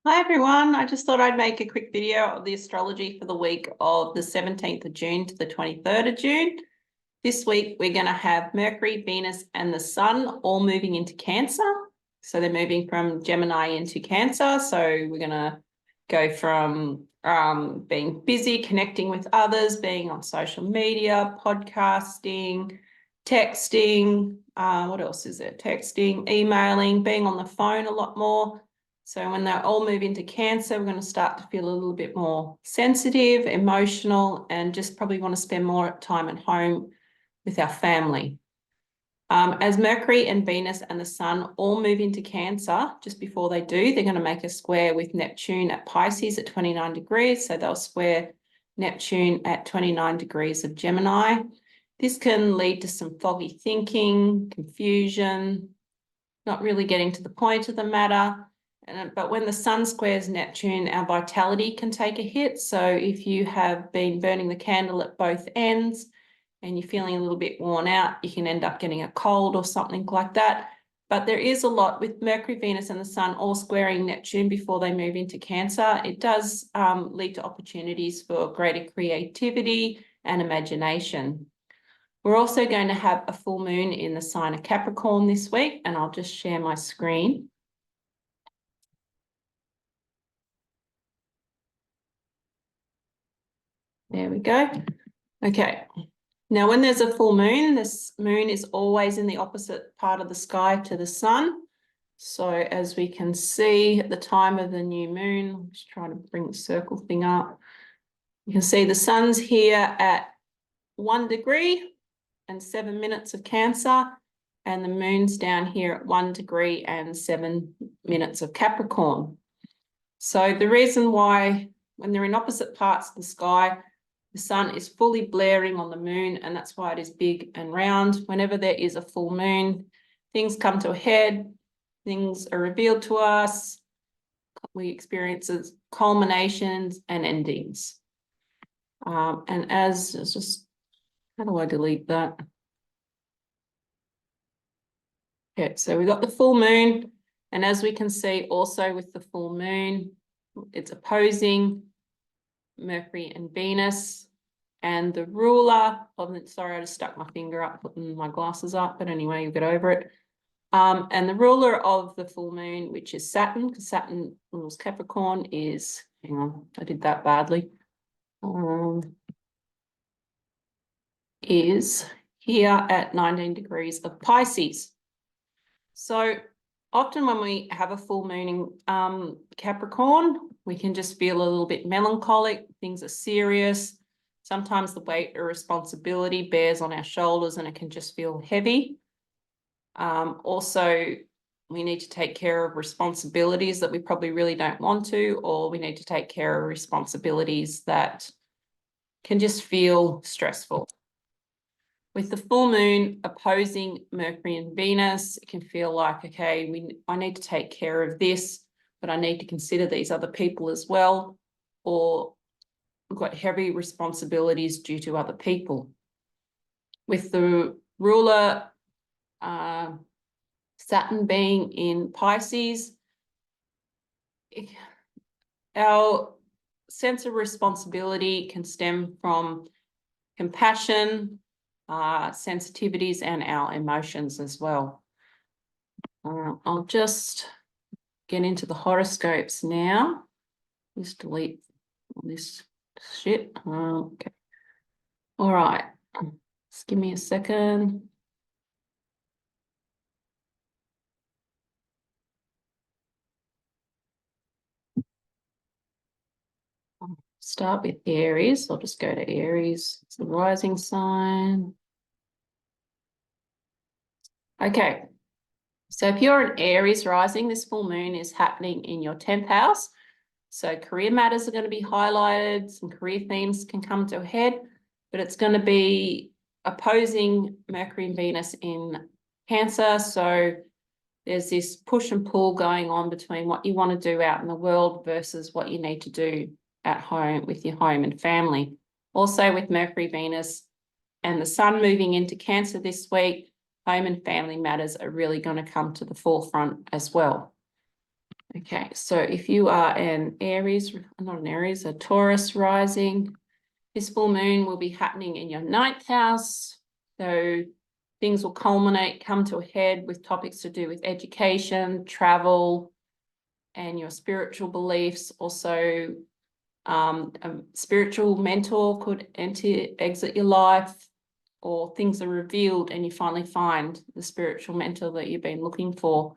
Hi everyone, I just thought I'd make a quick video of the astrology for the week of the 17th of June to the 23rd of June. This week we're going to have Mercury, Venus and the Sun all moving into Cancer. So they're moving from Gemini into Cancer. So we're going to go from being busy, connecting with others, being on social media, podcasting, texting, what else is there? Texting, emailing, being on the phone a lot more. So when they all move into Cancer, we're going to start to feel a little bit more sensitive, emotional, and just probably want to spend more time at home with our family. As Mercury and Venus and the Sun all move into Cancer, just before they do, they're going to make a square with Neptune at Pisces at 29 degrees. So they'll square Neptune at 29 degrees of Gemini. This can lead to some foggy thinking, confusion, not really getting to the point of the matter. But when the Sun squares Neptune, our vitality can take a hit. So if you have been burning the candle at both ends and you're feeling a little bit worn out, you can end up getting a cold or something like that. But there is a lot with Mercury, Venus and the Sun all squaring Neptune before they move into Cancer. It does lead to opportunities for greater creativity and imagination. We're also going to have a full moon in the sign of Capricorn this week, and I'll just share my screen. There we go. Okay. Now, when there's a full moon, this moon is always in the opposite part of the sky to the sun. So as we can see at the time of the new moon, I'm just trying to bring the circle thing up. You can see the sun's here at 1 degree and 7 minutes of Cancer, and the moon's down here at 1 degree and 7 minutes of Capricorn. So the reason why when they're in opposite parts of the sky, the sun is fully blaring on the moon, and that's why it is big and round. Whenever there is a full moon, things come to a head, things are revealed to us, we experience culminations and endings. And as it's just, how do I delete that? Okay, so we got the full moon, and as we can see also with the full moon, it's opposing Mercury and Venus, and the ruler of the, sorry, I just stuck my finger up putting my glasses up, but anyway, you get over it. And the ruler of the full moon, which is Saturn, because Saturn rules Capricorn, is, hang on, I did that badly, is here at 19 degrees of Pisces. So often when we have a full moon in Capricorn, we can just feel a little bit melancholic, things are serious. Sometimes the weight of responsibility bears on our shoulders and it can just feel heavy. Also, we need to take care of responsibilities that we probably really don't want to, or we need to take care of responsibilities that can just feel stressful. With the full moon opposing Mercury and Venus, it can feel like, okay, I need to take care of this, but I need to consider these other people as well, or we've got heavy responsibilities due to other people. With the ruler Saturn being in Pisces, our sense of responsibility can stem from compassion, sensitivities and our emotions as well. I'll just get into the horoscopes now. Just delete all this shit. Okay. All right. Just give me a second. I'll start with Aries. I'll just go to Aries. It's the rising sign. Okay. So if you're an Aries rising, this full moon is happening in your 10th house. So career matters are going to be highlighted. Some career themes can come to a head, but it's going to be opposing Mercury and Venus in Cancer. So there's this push and pull going on between what you want to do out in the world versus what you need to do at home with your home and family. Also with Mercury, Venus and the Sun moving into Cancer this week, home and family matters are really going to come to the forefront as well. Okay, so if you are an Aries, not an Aries, a Taurus rising, this full moon will be happening in your 9th house. So things will culminate, come to a head with topics to do with education, travel, and your spiritual beliefs. Also, a spiritual mentor could exit your life, or things are revealed and you finally find the spiritual mentor that you've been looking for.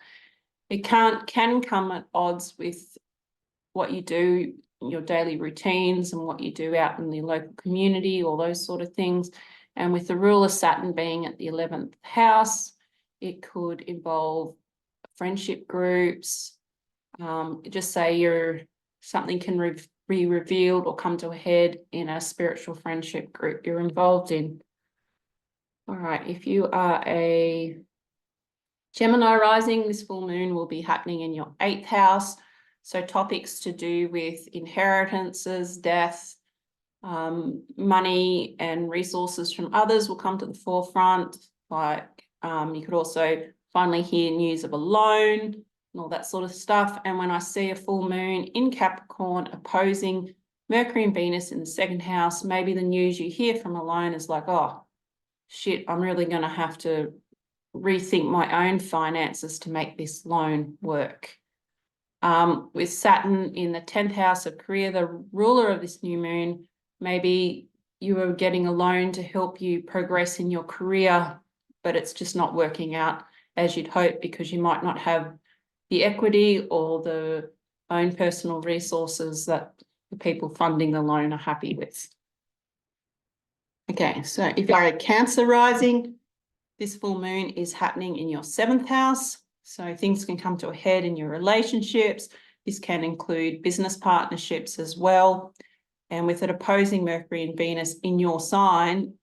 It can come at odds with what you do, your daily routines, and what you do out in the local community, all those sort of things. And with the ruler Saturn being at the 11th house, it could involve friendship groups. Just say something can be revealed or come to a head in a spiritual friendship group you're involved in. All right, if you are a Gemini rising, this full moon will be happening in your 8th house. So topics to do with inheritances, death, money and resources from others will come to the forefront. Like you could also finally hear news of a loan and all that sort of stuff. And when I see a full moon in Capricorn opposing Mercury and Venus in the 2nd house, maybe the news you hear from a loan is like, oh, shit, I'm really going to have to rethink my own finances to make this loan work. With Saturn in the 10th house of career, the ruler of this new moon, maybe you are getting a loan to help you progress in your career, but it's just not working out as you'd hope because you might not have the equity or the own personal resources that the people funding the loan are happy with. Okay, so if you're a Cancer rising, this full moon is happening in your 7th house. So things can come to a head in your relationships. This can include business partnerships as well. And with it opposing Mercury and Venus in your sign,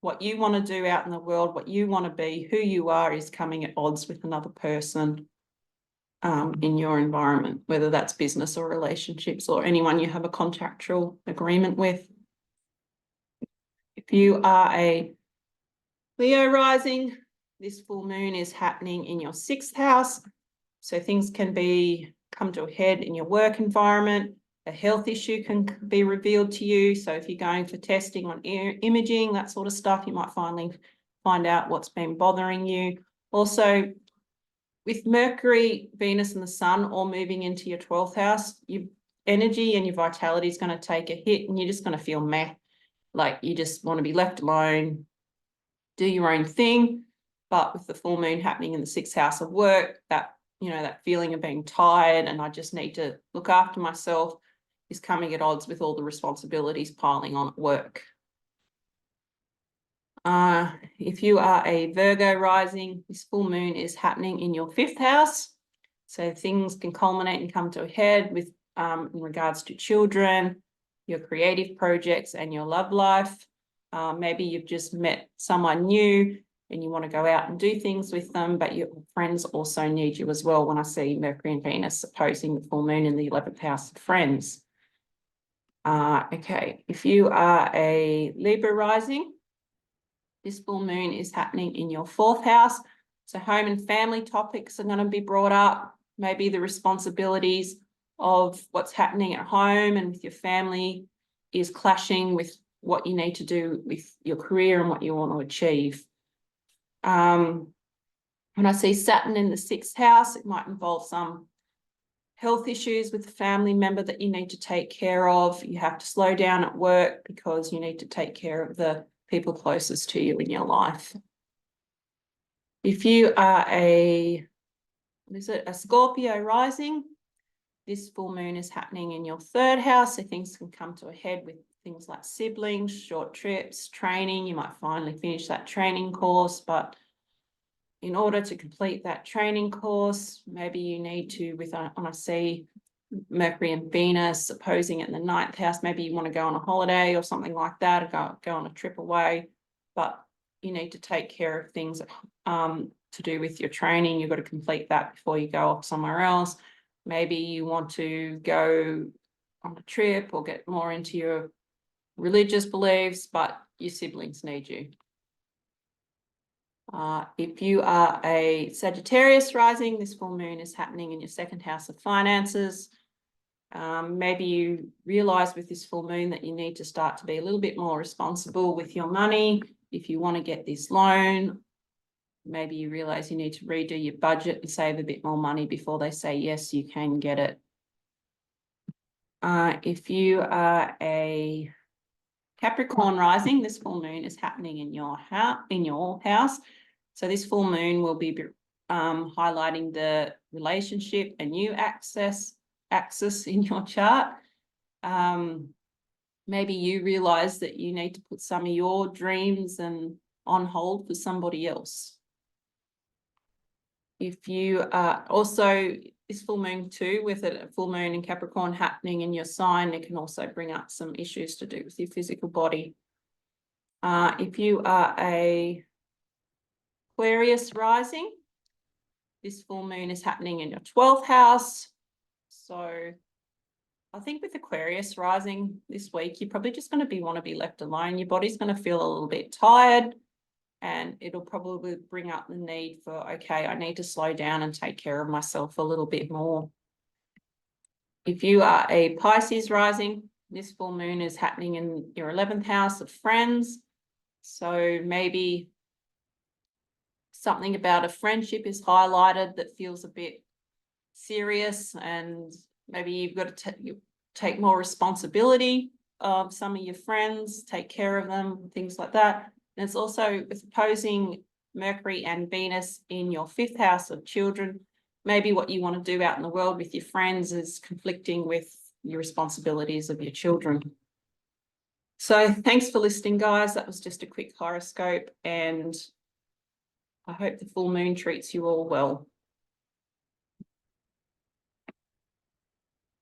what you want to do out in the world, what you want to be, who you are is coming at odds with another person in your environment, whether that's business or relationships or anyone you have a contractual agreement with. If you are a Leo rising, this full moon is happening in your 6th house. So things can come to a head in your work environment. A health issue can be revealed to you. So if you're going for testing on imaging, that sort of stuff, you might finally find out what's been bothering you. Also, with Mercury, Venus, and the Sun all moving into your 12th house, your energy and your vitality is going to take a hit and you're just going to feel meh. Like you just want to be left alone, do your own thing. But with the full moon happening in the 6th house of work, that feeling of being tired and I just need to look after myself is coming at odds with all the responsibilities piling on at work. If you are a Virgo rising, this full moon is happening in your 5th house. So things can culminate and come to a head with in regards to children, your creative projects and your love life. Maybe you've just met someone new and you want to go out and do things with them, but your friends also need you as well when I see Mercury and Venus opposing the full moon in the 11th house of friends. Okay, if you are a Libra rising, this full moon is happening in your 4th house. So home and family topics are going to be brought up. Maybe the responsibilities of what's happening at home and with your family is clashing with what you need to do with your career and what you want to achieve. When I see Saturn in the 6th house, it might involve some health issues with a family member that you need to take care of. You have to slow down at work because you need to take care of the people closest to you in your life. If you are a Scorpio rising, this full moon is happening in your 3rd house, so things can come to a head with things like siblings, short trips, training. You might finally finish that training course, but in order to complete that training course, maybe you need to, when I see Mercury and Venus opposing it in the 9th house, maybe you want to go on a holiday or something like that, or go on a trip away, but you need to take care of things to do with your training. You've got to complete that before you go off somewhere else. Maybe you want to go on a trip or get more into your religious beliefs, but your siblings need you. If you are a Sagittarius rising, this full moon is happening in your second house of finances. Maybe you realize with this full moon that you need to start to be a little bit more responsible with your money. If you want to get this loan, maybe you realize you need to redo your budget and save a bit more money before they say, yes, you can get it. If you are a Capricorn rising, this full moon is happening in your house. So this full moon will be highlighting the relationship and new axis in your chart. Maybe you realize that you need to put some of your dreams on hold for somebody else. If you also, this full moon too, with a full moon in Capricorn happening in your sign, it can also bring up some issues to do with your physical body. If you are a Aquarius rising, this full moon is happening in your 12th house. So I think with Aquarius rising this week, you're probably just going to want to be left alone. Your body's going to feel a little bit tired, and it'll probably bring up the need for, okay, I need to slow down and take care of myself a little bit more. If you are a Pisces rising, this full moon is happening in your 11th house of friends. So maybe something about a friendship is highlighted that feels a bit serious, and maybe you've got to take more responsibility of some of your friends, take care of them, things like that. And it's also with opposing Mercury and Venus in your 5th house of children. Maybe what you want to do out in the world with your friends is conflicting with your responsibilities of your children. So thanks for listening, guys. That was just a quick horoscope, and I hope the full moon treats you all well.